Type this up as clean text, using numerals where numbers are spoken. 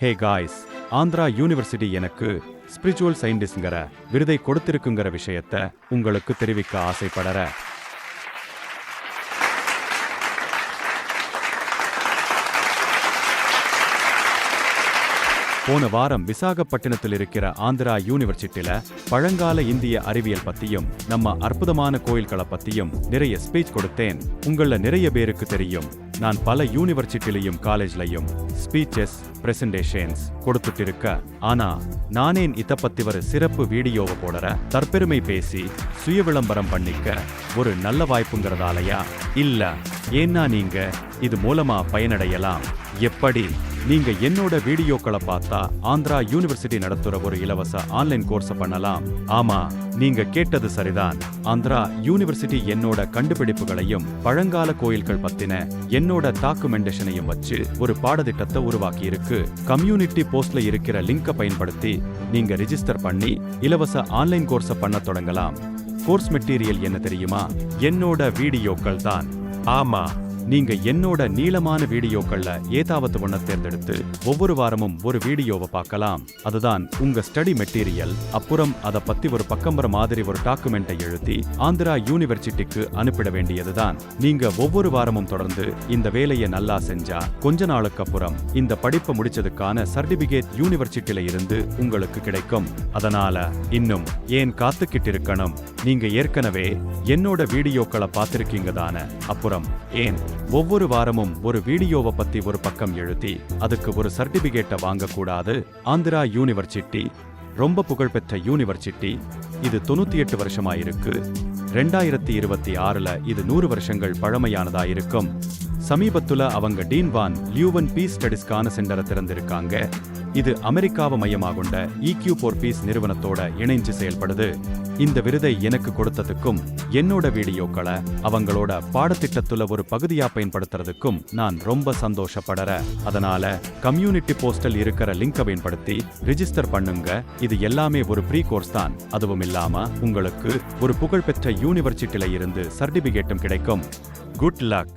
Hey guys, Andhra university எனக்கு spiritual சயின்டிஸ்ட்ங்கிற விருதை கொடுத்திருக்குங்கிற விஷயத்த உங்களுக்கு தெரிவிக்க ஆசைப்படற. போன வாரம் விசாகப்பட்டினத்தில் இருக்கிற ஆந்திரா யூனிவர்சிட்டியில பழங்கால இந்திய அறிவியல் பத்தியும் நம்ம அற்புதமான கோயில்களை பத்தியும் நிறைய ஸ்பீச் கொடுத்தேன். உங்கள நிறைய பேருக்கு தெரியும், நான் பல யூனிவர்சிட்டிலையும் காலேஜ்லையும் ஸ்பீச்சஸ் பிரசன்டேஷன்ஸ் கொடுத்துட்டு இருக்க. ஆனா நானே இத பத்தி ஒரு சிறப்பு வீடியோவை போடுற, தற்பெருமை பேசி சுய விளம்பரம் பண்ணிக்க ஒரு நல்ல வாய்ப்புங்கிறதாலயா? இல்ல, ஏன்னா நீங்க இது மூலமா பயனடையலாம். எப்படி? நீங்க என்னோட வீடியோக்களை பார்த்தா ஆந்திரா யூனிவர்சிட்டி நடத்துற ஒரு இலவச ஆன்லைன் கோர்ஸ் பண்ணலாம். ஆமா, நீங்க கேட்டது சரிதான். ஆந்திரா யூனிவர்சிட்டி என்னோட கண்டுபிடிப்புகளையும் பழங்கால கோயில்கள் பத்தின என்னோட டாக்குமெண்டேஷனையும் வச்சு ஒரு பாடத்திட்டத்தை உருவாக்கி இருக்கு. கம்யூனிட்டி போஸ்ட்ல இருக்கிற லிங்கை பயன்படுத்தி நீங்க ரிஜிஸ்டர் பண்ணி இலவச ஆன்லைன் கோர்ஸை பண்ண தொடங்கலாம். கோர்ஸ் மெட்டீரியல் என்ன தெரியுமா? என்னோட வீடியோக்கள் தான். ஆமா, நீங்க என்னோட நீளமான வீடியோக்கள்ல ஏதாவது ஒன்ன தேர்ந்தெடுத்து ஒவ்வொரு வாரமும் ஒரு வீடியோவை பார்க்கலாம். அதுதான் உங்க ஸ்டடி மெட்டீரியல். அப்புறம் அதை பத்தி ஒரு பக்கம்பர மாதிரி ஒரு டாக்குமெண்ட்டை எழுதி ஆந்திரா யூனிவர்சிட்டிக்கு அனுப்பிட வேண்டியதுதான். நீங்க ஒவ்வொரு வாரமும் தொடர்ந்து இந்த வேலையை நல்லா செஞ்சா கொஞ்ச நாளுக்கு அப்புறம் இந்த படிப்பை முடிச்சதுக்கான சர்டிபிகேட் யூனிவர்சிட்டியில இருந்து உங்களுக்கு கிடைக்கும். அதனால இன்னும் ஏன் காத்துக்கிட்டு இருக்கணும்? நீங்க ஏற்கனவே என்னோட வீடியோக்களை பார்த்திருக்கீங்க தானே? அப்புறம் ஏன் ஒவ்வொரு வாரமும் ஒரு வீடியோவை பத்தி ஒரு பக்கம் எழுதி அதுக்கு ஒரு சர்டிபிகேட்டை வாங்கக்கூடாது? ஆந்திரா யூனிவர்சிட்டி ரொம்ப புகழ்பெற்ற யூனிவர்சிட்டி. இது 98 வருஷமா இருக்கு. 2026ல இது 100 வருஷங்கள் பழமையானதா இருக்கும். சமீபத்துல அவங்க டீன் வான் லியூவன் பீஸ் ஸ்டடிஸ்கான சென்டரை திறந்திருக்காங்க. இது அமெரிக்காவை மையமாக கொண்ட EQ for Peace நிறுவனத்தோட இணைஞ்சு செயல்படுது. இந்த விருதை எனக்கு கொடுத்ததுக்கும் என்னோட வீடியோக்களை அவங்களோட பாடத்திட்டத்துல ஒரு பகுதியா பயன்படுத்துறதுக்கும் நான் ரொம்ப சந்தோஷப்படற. அதனால கம்யூனிட்டி போஸ்டல் இருக்கிற லிங்கை பயன்படுத்தி ரிஜிஸ்டர் பண்ணுங்க. இது எல்லாமே ஒரு ப்ரீ கோர்ஸ் தான். அதுவும் இல்லாம உங்களுக்கு ஒரு புகழ்பெற்ற யூனிவர்சிட்டியில இருந்து சர்டிபிகேட்டும் கிடைக்கும். Good luck.